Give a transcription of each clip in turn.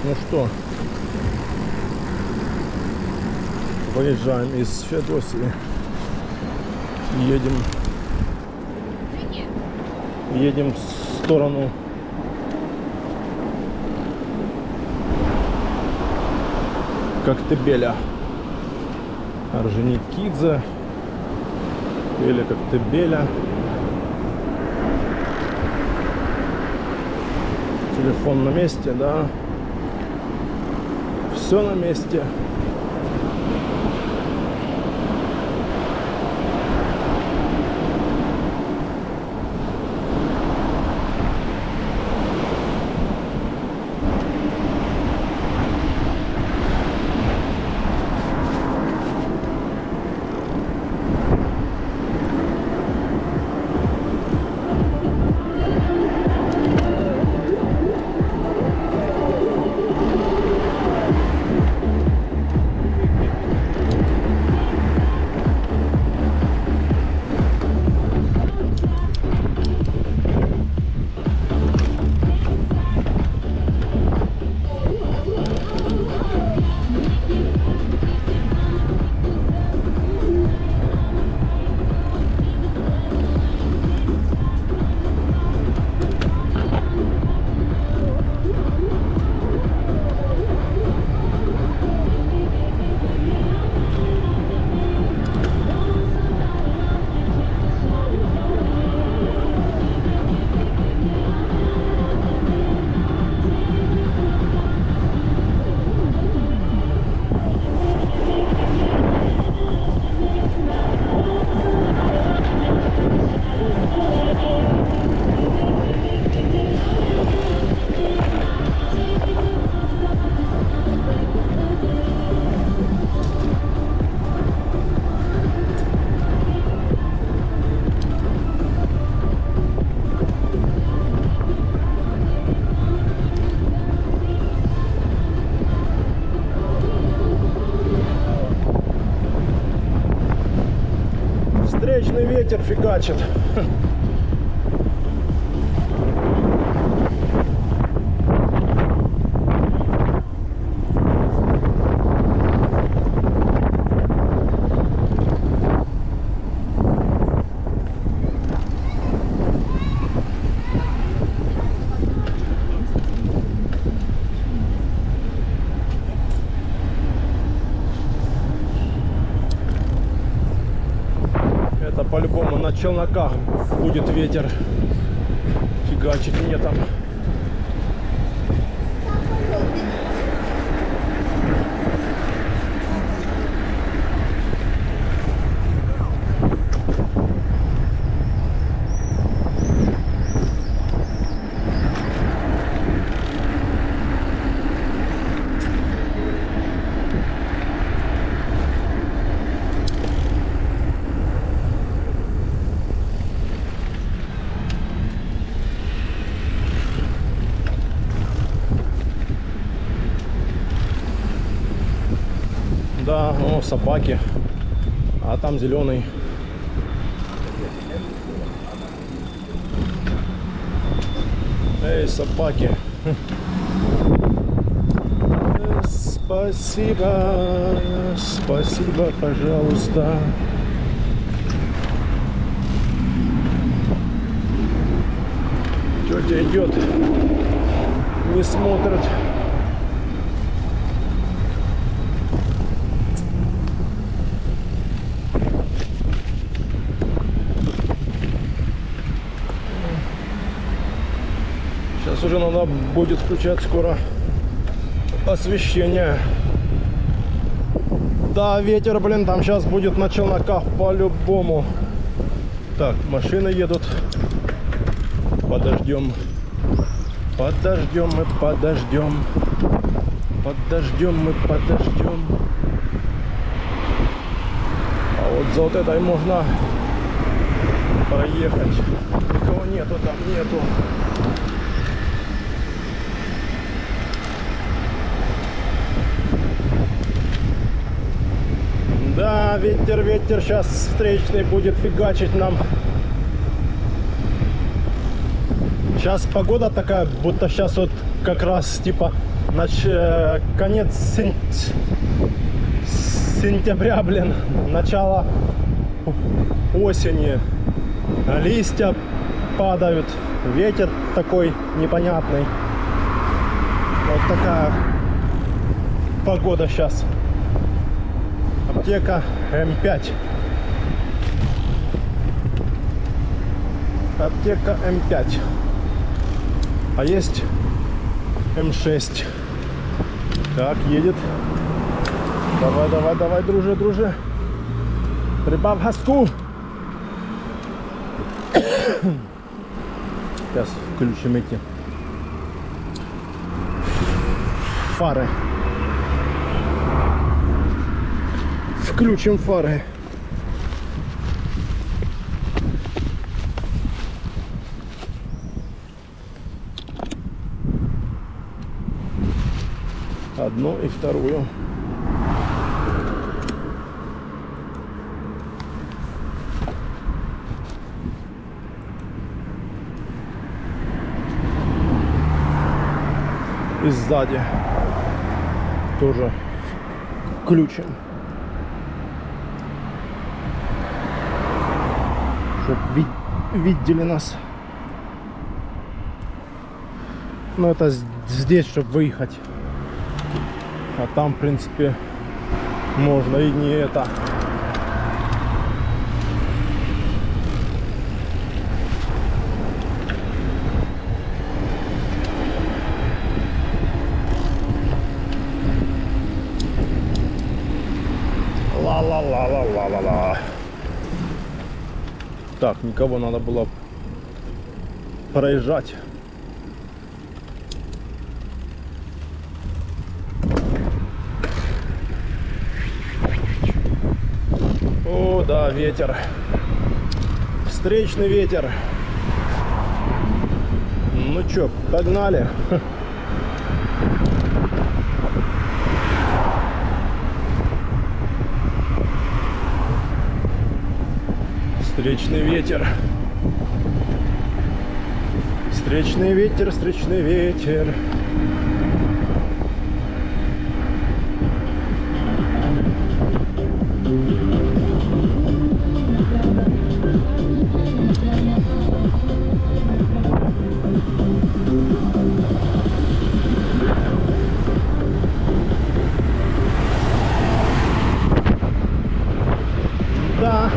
Ну что, выезжаем из Феодосии, едем в сторону Коктебеля, Орджоникидзе или Коктебеля. Телефон на месте, да. Все на месте. Встречный ветер фигачит. По-любому на челноках будет ветер фигачить мне там. Да, ну, собаки, а там зеленый. Эй, собаки. Спасибо, спасибо, пожалуйста. Тетя идет, не смотрит. Сейчас уже надо будет включать скоро освещение. Да, ветер, блин, там сейчас будет на челноках по-любому. Так, машины едут. Подождем. Подождем мы, подождем. Подождем мы, подождем. А вот за вот этой можно проехать. Никого нету, там нету. Да, ветер, ветер, сейчас встречный будет фигачить нам. Сейчас погода такая, будто сейчас вот как раз типа конец сентября, блин, начало осени. Листья падают, ветер такой непонятный. Вот такая погода сейчас. Аптека М5. Аптека М5. А есть М6. Так, едет. Давай, давай, давай, друже, друже. Прибавь газку. Сейчас включим эти фары. Включим фары. Одну и вторую. И сзади тоже включим, чтобы видели нас. Но это здесь, чтобы выехать. А там, в принципе, можно и не это. Ла-ла-ла-ла-ла-ла-ла. Так, никого надо было проезжать. О, да, ветер. Встречный ветер. Ну чё, погнали. Встречный ветер. Встречный ветер, встречный ветер. Да.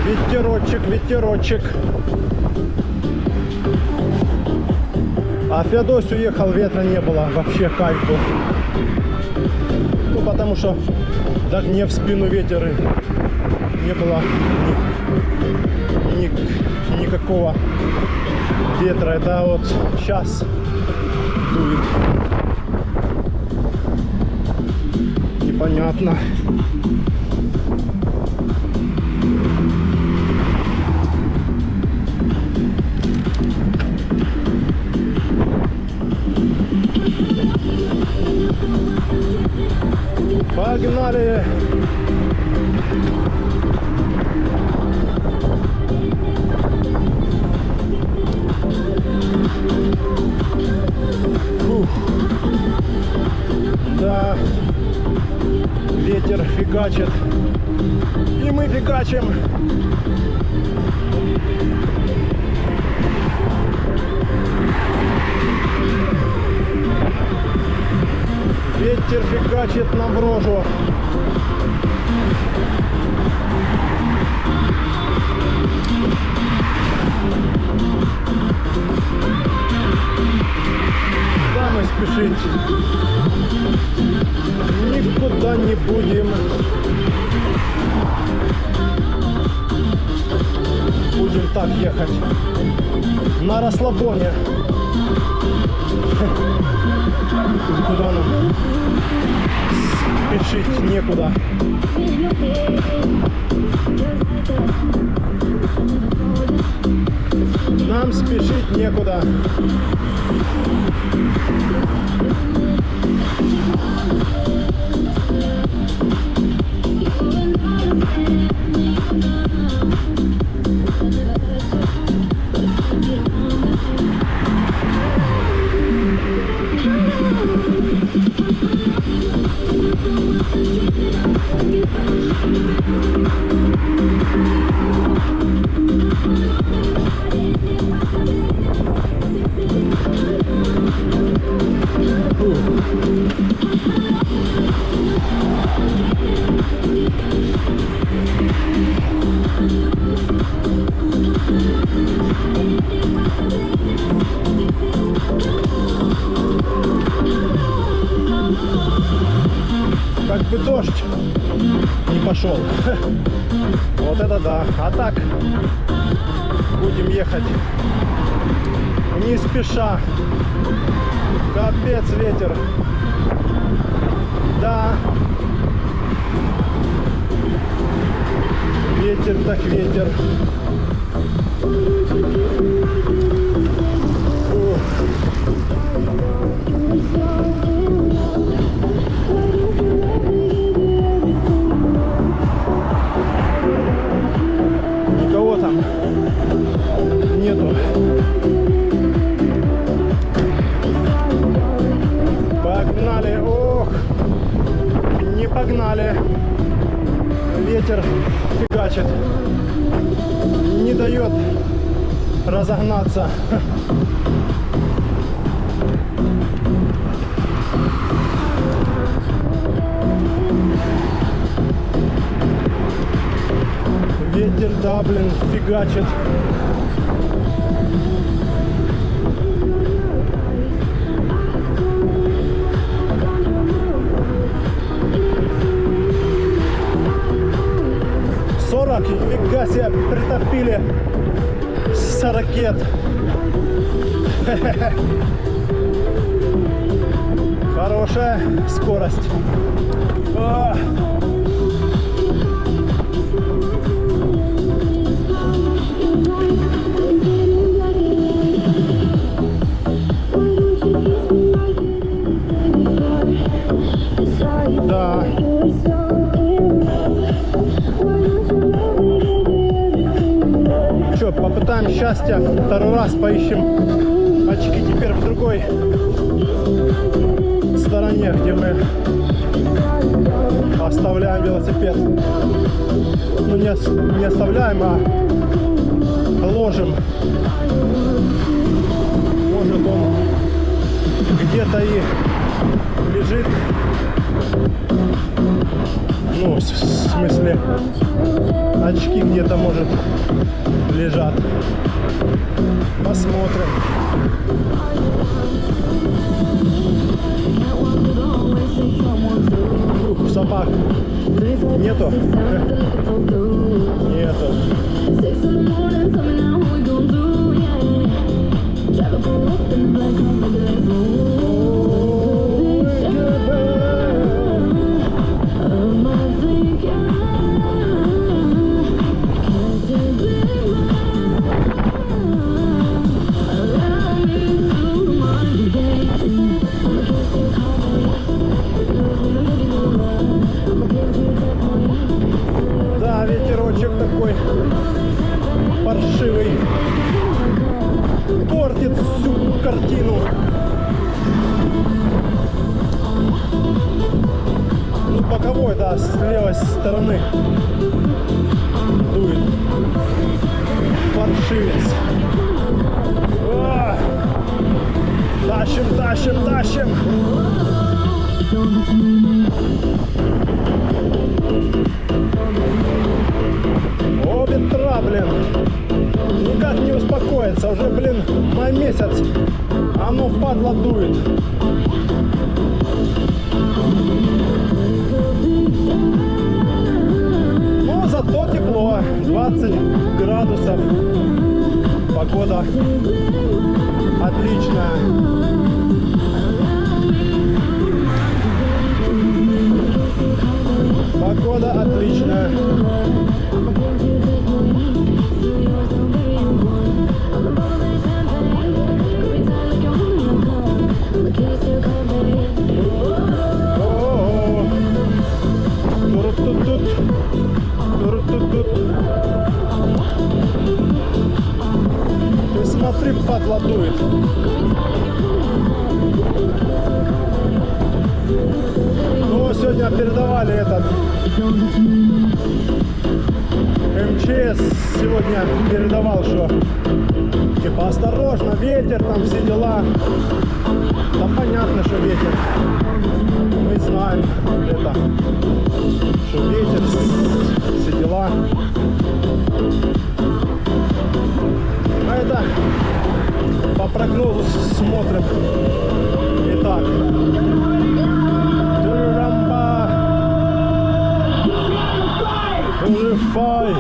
Ветерочек, ветерочек. А Феодосий уехал, ветра не было, вообще кайф был. Ну, потому что даже не в спину ветер, не было никакого ветра. Это вот сейчас дует. Непонятно. Погнали! Фух. Да, ветер фигачит, и мы фигачим. Ветер фигачит нам в рожу. Да, мы спешить никуда не будем. Будем так ехать на расслабоне. Куда нам спешить некуда. Нам спешить некуда. Как бы дождь не пошел. Вот это да. А так будем ехать не спеша. Капец ветер. Да. Ветер так ветер. Никого там нету. Погнали. Ох, не погнали. Ветер фигачит, не дает разогнаться. Ветер, да, блин, фигачит. Фига себе, притопили с ракет. Хорошая скорость. Да. Что, попытаем счастья второй раз, поищем очки теперь в другой стороне, где мы оставляем велосипед. Ну не оставляем, а ложим. Может он где-то и лежит. Ну, в смысле, очки где-то, может, лежат. Посмотрим. Собак нету? Нету. Да, ветерочек такой паршивый. Портит всю картину. Ну, боковой, да, с левой стороны дует. Паршивец. Тащим, тащим, тащим. О, ветра, блин. Никак не успокоится. Уже, блин, май месяц. Оно, падла, дует. Но зато тепло. 20 градусов. Погода отличная. Погода отличная. Ты смотри, падла дует. Ну, сегодня передавали этот МЧС GPS сегодня передавал, что типа осторожно, ветер, там все дела. Да понятно, что ветер. Мы знаем это, что ветер, все дела. А это по прогнозу смотрим. Итак, Турамба, Улифай.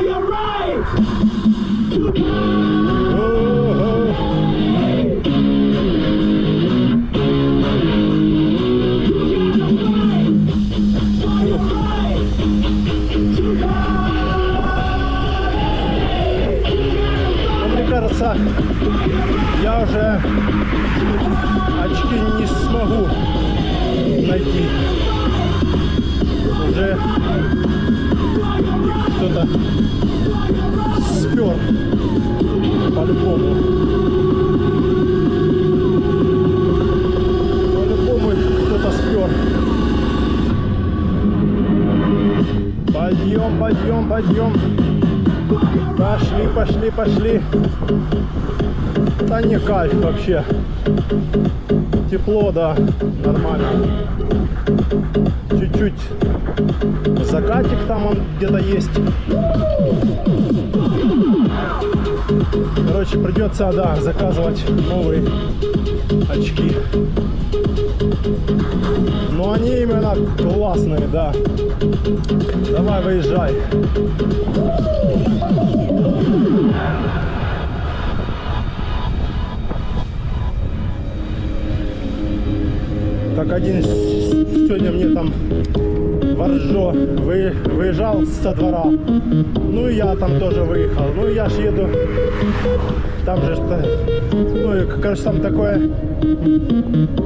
Я уже очки не смогу найти. Уже их кто-то спер по-любому. По-любому их кто-то спер. Подъем, подъем, подъем. Пошли, пошли, пошли. Да не кайф вообще. Тепло, да, нормально. Чуть-чуть закатик там он где-то есть. Короче, придется, да, заказывать новые очки. Но они именно классные, да. Давай, выезжай. Как один сегодня мне там Воржо выезжал со двора. Ну и я там тоже выехал. Ну и я ж еду. Там же что. Ну и, короче, там такое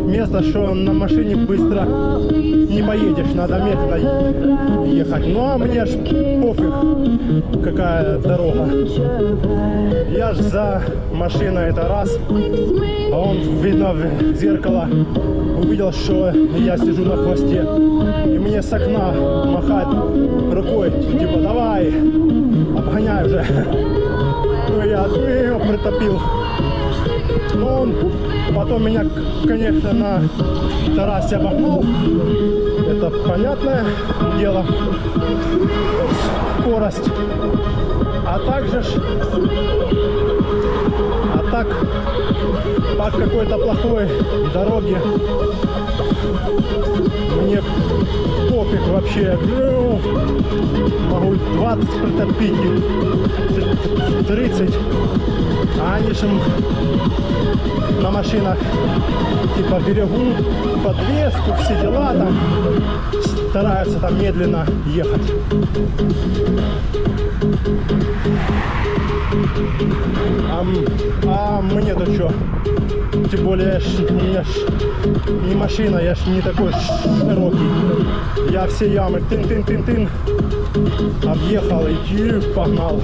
место, что на машине быстро не поедешь, надо медленно ехать. Ну а мне ж пофиг, какая дорога. Я ж за машиной это раз, а он, видно, в зеркало увидел, что я сижу на хвосте, и мне с окна махает рукой, типа давай, обгоняй уже. Ну я его притопил. Но он потом меня, конечно, на трассе обогнал. Это понятное дело. Скорость. А также так по какой-то плохой дороге мне пофиг вообще. Ну, могу 20 притопить, 30. А они же на машинах типа берегут подвеску, все дела там, стараются там медленно ехать. А мне-то что? Тем более, у меня ж не машина, я ж не такой широкий. Я все ямы тын-тын-тын-тын объехал и погнал.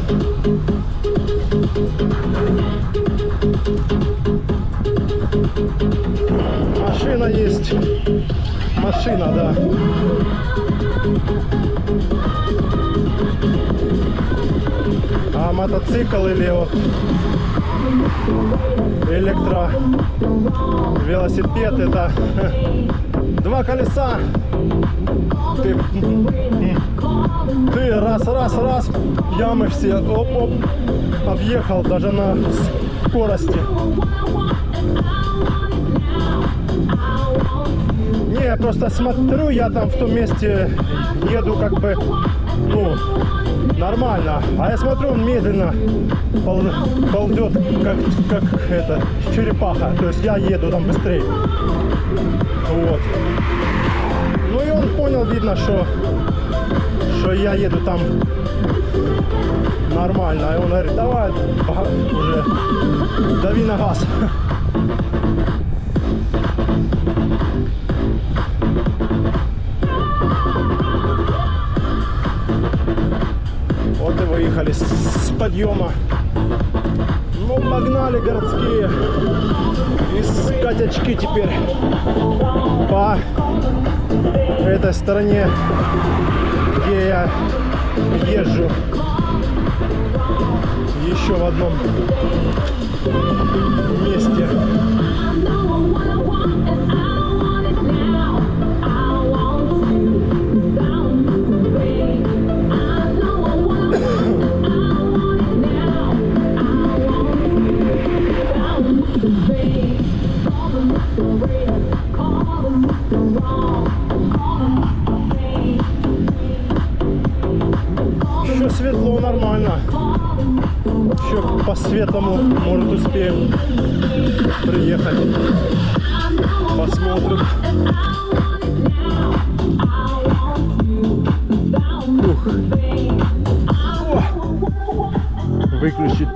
Машина есть. Машина, да. А мотоцикл или вот электровелосипед — это два колеса. Ты раз, ямы все, оп-оп, объехал даже на скорости. Не, я просто смотрю, я там в том месте еду как бы, ну, нормально. А я смотрю, он медленно ползет, как это, черепаха. То есть я еду там быстрее. Вот. Ну и он понял, видно, что я еду там нормально. И он говорит, давай уже дави на газ. Вот и выехали с подъема. Ну, погнали городские искать очки теперь по этой стороне, где я езжу. еще в одном месте. Еще светло, нормально. Еще по светлому, может, успеем приехать. Посмотрим. Ух. О! Выключить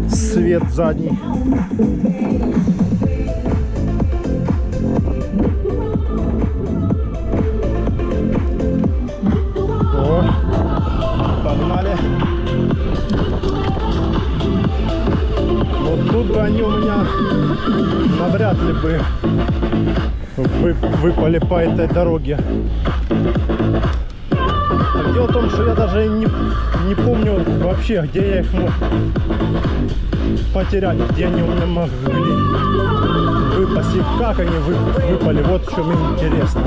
свет задний. Погнали. Вот тут бы они у меня навряд ли бы выпали по этой дороге. А дело в том, что я даже не помню вообще, где я их мог потерять, где они у меня могли выпасть и как они выпали. Вот в чем интересно.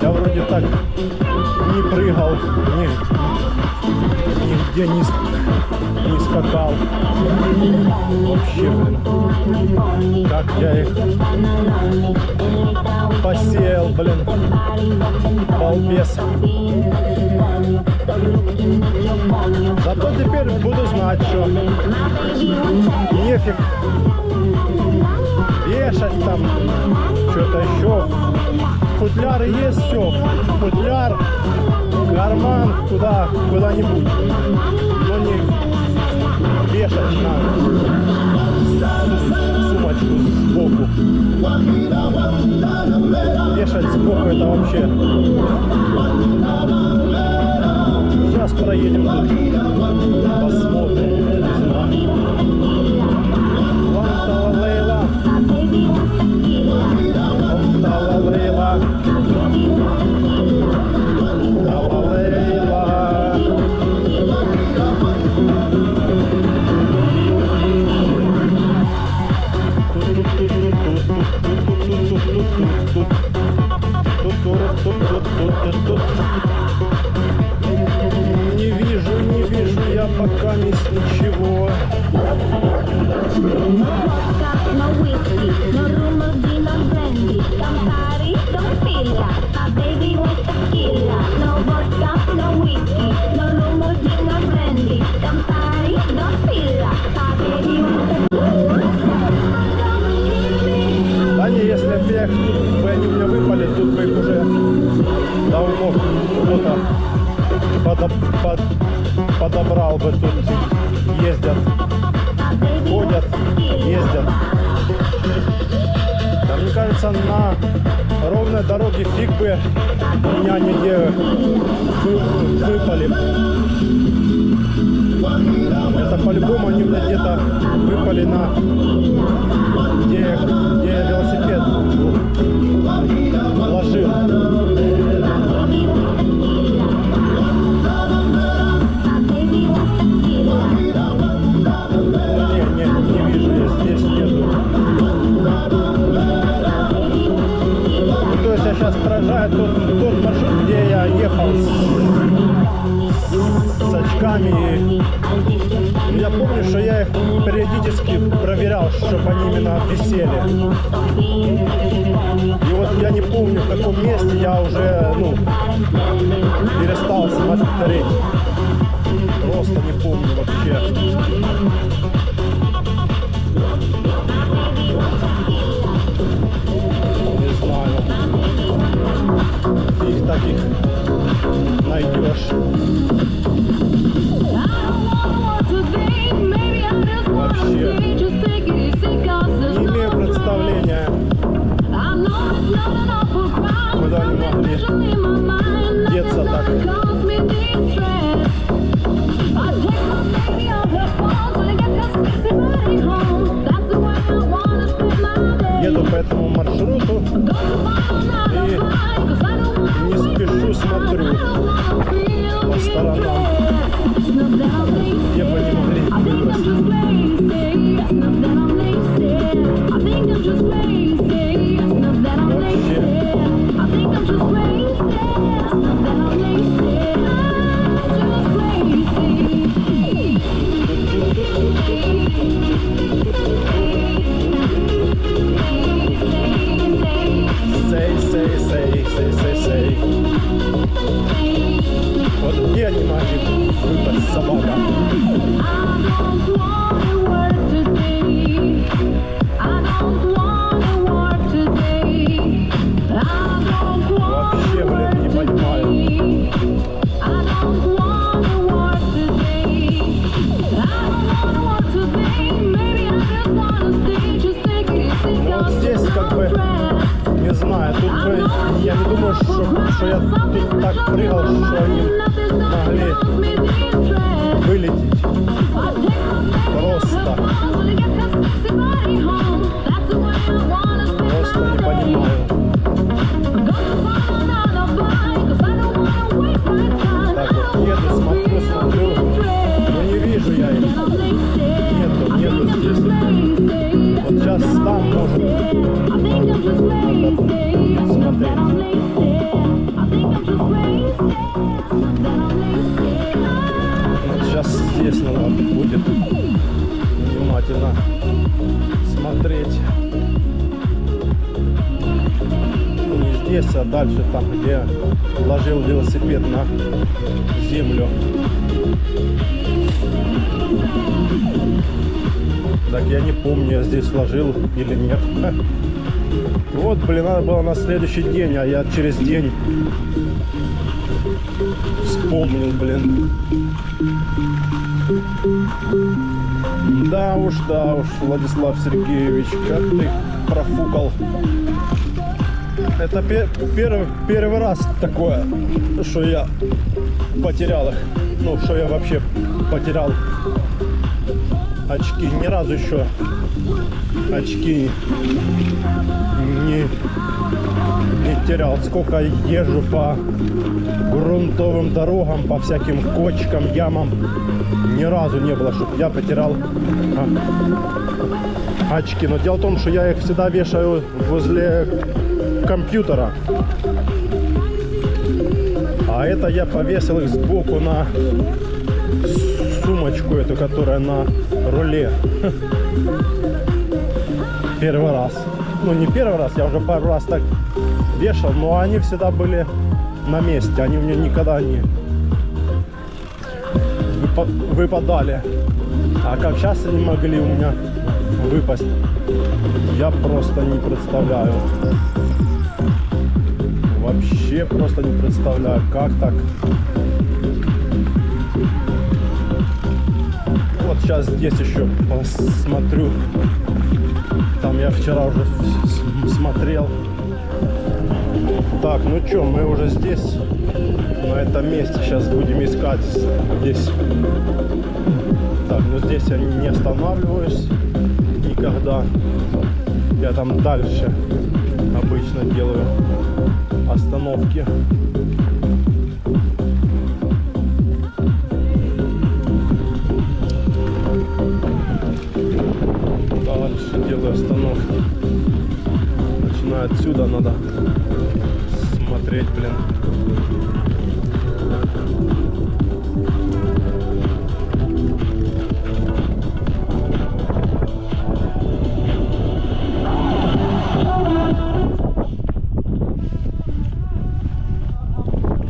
Я вроде так не прыгал, нигде не скакал. Вообще, блин, как я их посеял, блин, балбес. Зато теперь буду знать, что нефиг вешать там, что-то еще. Футляры есть, все, футляр, карман, куда-нибудь, но не вешать на сумочку сбоку. Вешать сбоку — это вообще. Сейчас проедем тут, посмотрим, не знаю. Лейла. Не вижу я пока ничего. Да не, если бы я их тут, они у меня выпали, тут бы их уже давно кто-то подобрал бы. Тут ездят, ходят, ездят. Да, мне кажется, на ровной дороге фиг бы меня нигде выпали. Это по-любому они у меня где-то выпали где я велосипед ложил. Не вижу, я здесь нету. То есть я сейчас проезжаю тот маршрут, где я ехал с очками. Я помню, что я их периодически проверял, чтобы они именно висели. И вот я не помню, в каком месте я уже перестал смотреть. Просто не помню вообще. Не знаю. Их таких найдешь. Вообще не имею представления, куда они могли деться так. Еду по этому маршруту и не спешу, смотрю по сторонам, где бы не могли выбросить. Say. Вот где они могли выпасть, собака? Вообще, блин, не понимаю. Ну вот здесь как бы, не знаю, тут я не думаю, что я тут так прыгал, что они могли вылететь. Просто не понимаю. Так вот еду, смотрю, но не вижу я их. Нету здесь. Вот сейчас там может надо смотреть. Вот сейчас здесь надо будет внимательно смотреть. Ну, не здесь, а дальше, там, где ложил велосипед на землю. Так я не помню, я здесь ложил или нет. Вот, блин, надо было на следующий день, а я через день вспомнил, блин. Да уж, Владислав Сергеевич, как ты профукал. Это первый раз такое, что я потерял их. Ну, что я вообще потерял очки. Ни разу еще очки не терял. Сколько езжу по грунтовым дорогам, по всяким кочкам, ямам, ни разу не было, чтобы я потерял очки. Но дело в том, что я их всегда вешаю возле компьютера. А это я повесил их сбоку на сумочку эту, которая на руле. Первый раз. Ну, не первый раз, я уже пару раз так вешал, но они всегда были на месте. Они у меня никогда не выпадали. А как сейчас они могли у меня выпасть, я просто не представляю. Вообще просто не представляю, как так. Вот сейчас здесь еще посмотрю. Там я вчера уже смотрел. Так, ну что, мы уже здесь, на этом месте. Сейчас будем искать здесь. Так, ну здесь я не останавливаюсь никогда. Я там дальше обычно делаю остановки. Дальше делаю остановки. Начинаю отсюда, надо смотреть, блин.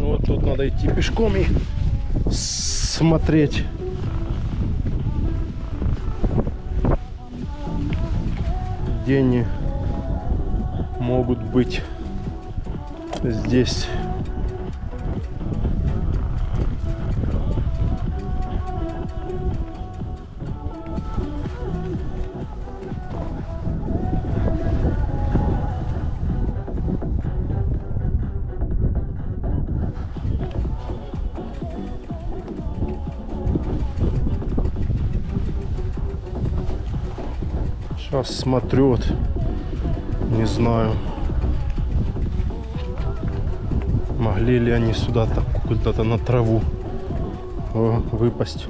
Вот тут надо идти пешком и смотреть. Где они могут быть здесь. Сейчас смотрю, вот Не знаю, могли ли они сюда так куда-то на траву выпасть.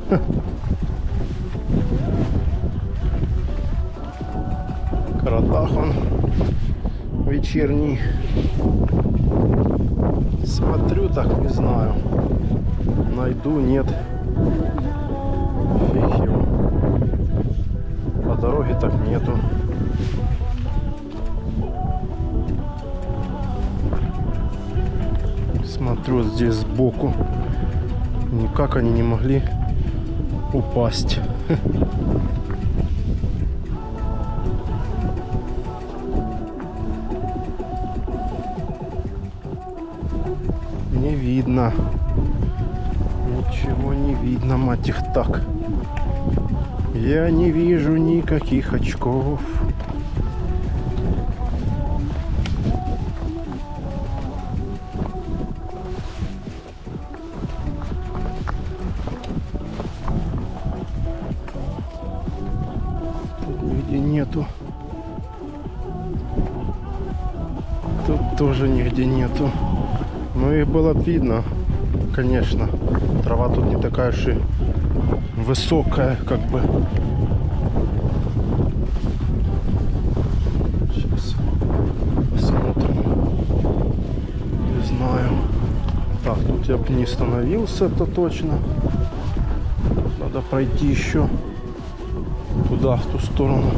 Каратах он вечерний. Смотрю, так не знаю. Найду, нет. Фиг его. По дороге так нету. Смотрю здесь сбоку. Никак они не могли упасть. Не видно. Ничего не видно, мать их так. Я не вижу никаких очков. Тут нигде нету. Тут тоже нигде нету. Ну их было видно, конечно. Трава тут не такая уж и высокая, как бы. Сейчас посмотрим. Не знаю. Так, тут я бы не остановился, это точно. Надо пройти еще туда, в ту сторону.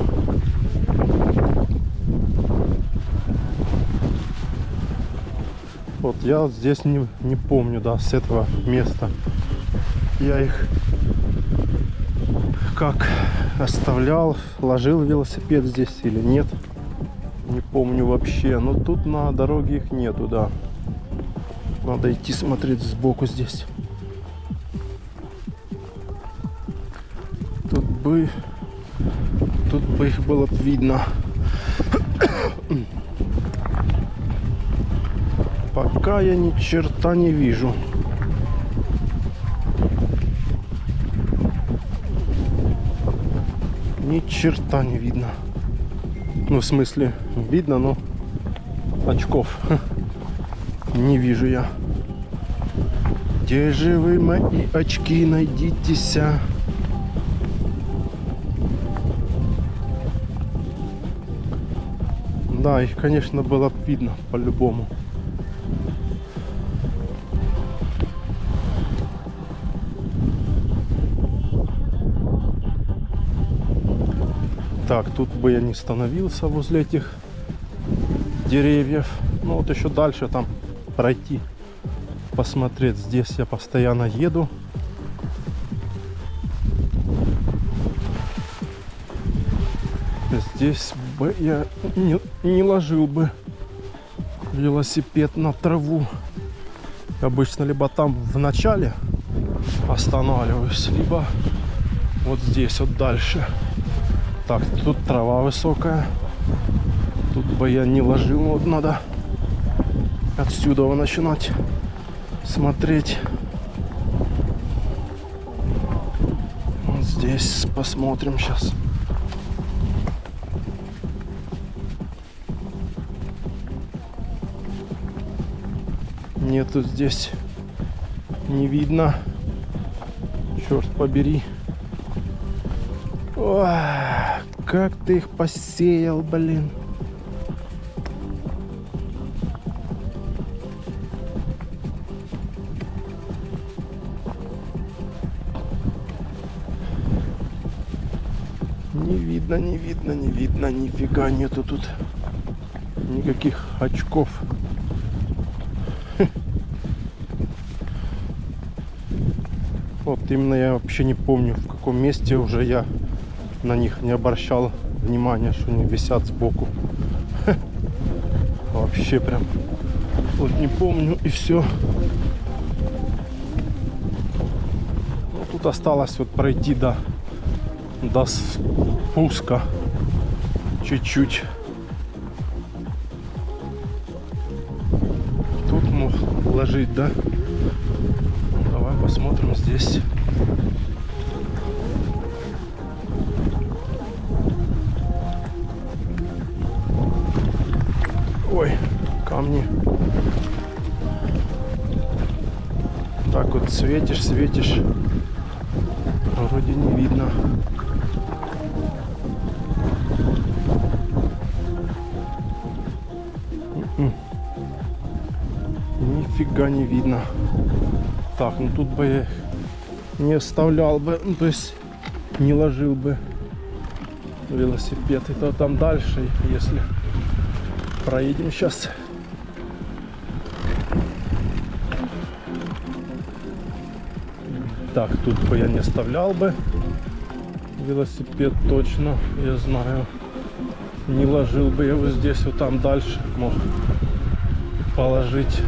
Вот я здесь не помню, да, с этого места. Я их как оставлял, ложил велосипед здесь или нет. Не помню вообще. Но тут на дороге их нету, да. Надо идти смотреть сбоку здесь. Тут бы их было видно. Пока я ни черта не вижу. Ни черта не видно. Ну, в смысле, видно, но очков не вижу я. Где же вы, мои очки, найдитеся? Да, их, конечно, было видно по-любому. Так, тут бы я не становился возле этих деревьев. Ну вот еще дальше там пройти, посмотреть. Здесь я постоянно еду. Здесь бы я не ложил бы велосипед на траву. Обычно либо там в начале останавливаюсь, либо вот здесь вот дальше. Так, тут трава высокая. Тут бы я не ложил, вот надо отсюда начинать смотреть. Вот здесь посмотрим сейчас. Нету здесь, не видно. Черт побери. Ой, как ты их посеял, блин. Не видно, не видно, не видно, нифига нету тут никаких очков. Вот именно я вообще не помню, в каком месте уже я на них не обращал внимания, что они висят сбоку. Вообще прям вот не помню, и все. Ну, тут осталось вот пройти до спуска чуть-чуть. Тут мог ложить, да? Давай посмотрим здесь. Ой, камни. Так вот светишь, светишь. Вроде не видно. Нифига не видно. Так, ну тут бы я не оставлял бы, ну, то есть не ложил бы велосипед. Это там дальше, если проедем сейчас. Так, тут бы я не оставлял бы велосипед, точно, я знаю. Не ложил бы его здесь, вот там дальше мог положить.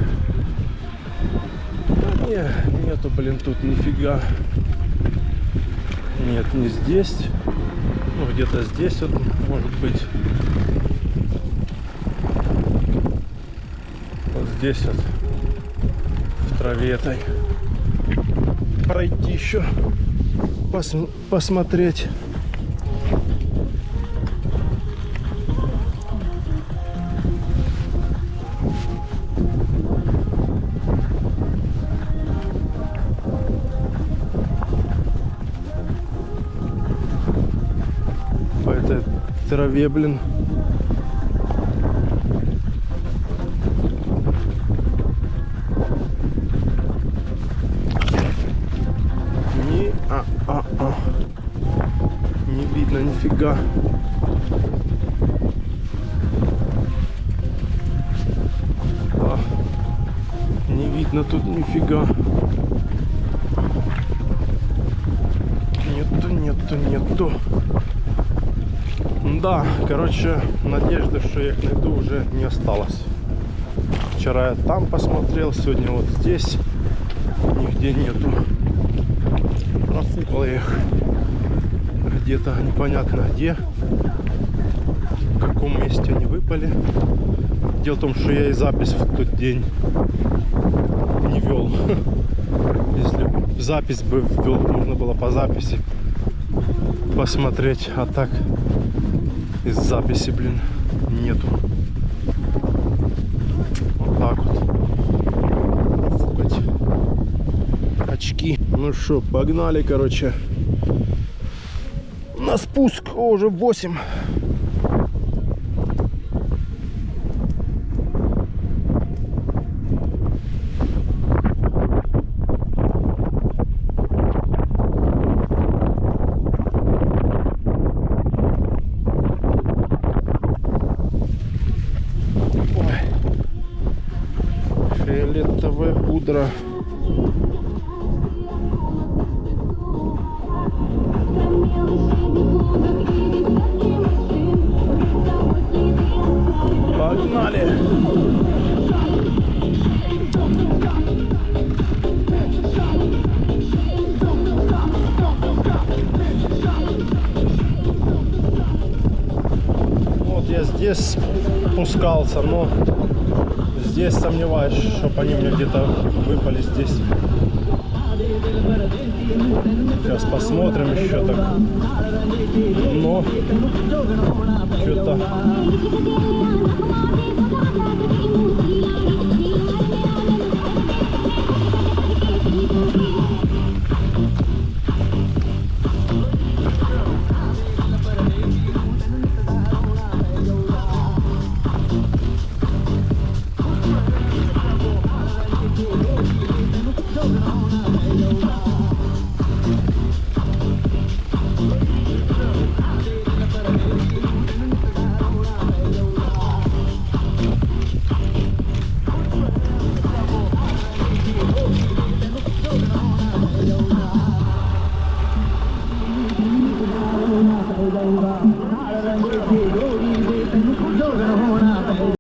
Да не, нету, блин, тут нифига. Нет, не здесь. Ну, где-то здесь вот, может быть. Вот здесь вот, в траве этой. Пройти еще, посмотреть. По этой траве, блин. Не видно нифига. Не видно тут нифига. Нету. Да, короче, надежды, что я их найду, уже не осталось. Вчера я там посмотрел, сегодня вот здесь. Нигде нету. Профукал я их. Где-то непонятно где, в каком месте они выпали. Дело в том, что я и запись в тот день не вел. Если запись бы ввел, можно было по записи посмотреть, а так из записи, блин, нету. Вот так вот. Фукать. Очки. Ну что, погнали, короче. На спуск. О, уже 8. Ой. Фиолетовая пудра. Погнали! Вот я здесь спускался, но здесь сомневаюсь, чтобы они мне где-то выпали здесь. Сейчас посмотрим еще так. Но что-то